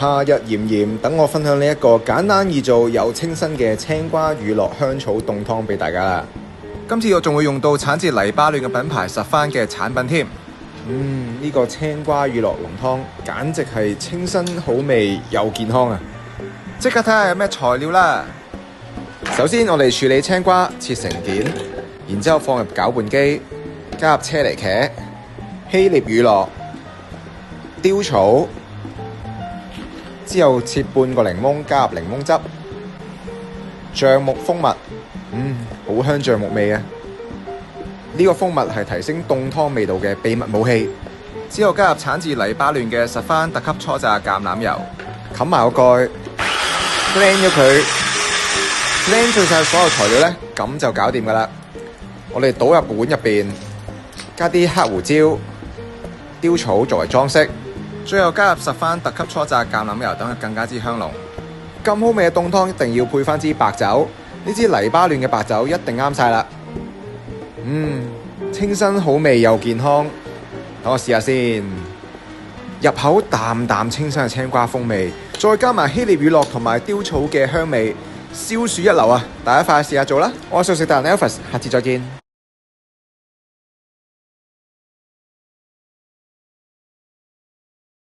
夏日炎炎，等我分享呢一個簡單易做又清新嘅青瓜乳酪香草凍湯俾大家啦。今次我仲會用到產自黎巴嫩嘅品牌十番嘅產品添。呢個青瓜乳酪濃湯簡直係清新好味又健康啊！即刻睇下有咩材料啦。首先我哋處理青瓜，切成件，然之後放入攪拌機，加入車厘茄、希臘乳酪、雕草，之後切半個檸檬，加入檸檬汁、橡木蜂蜜，好香橡木味啊！呢個蜂蜜係提升凍湯味道嘅秘密武器。之後加入產自黎巴嫩嘅十番特級初榨橄欖油，冚埋個蓋 blend 咗佢 blend 碎晒所有材料呢，咁就搞掂噶啦。我哋倒入個碗入邊，加啲黑胡椒、雕草作為裝飾，最後加入十番特級初榨橄欖油，等佢更加之香濃。咁好味嘅凍湯一定要配翻支白酒，呢支黎巴嫩嘅白酒一定啱晒啦。清新好味又健康，等我試下先。入口淡淡清新嘅青瓜風味，再加埋希臘乳酪同埋雕草嘅香味，消暑一流啊！大家快試下做啦！我係素食達人 Elvis，下次再見。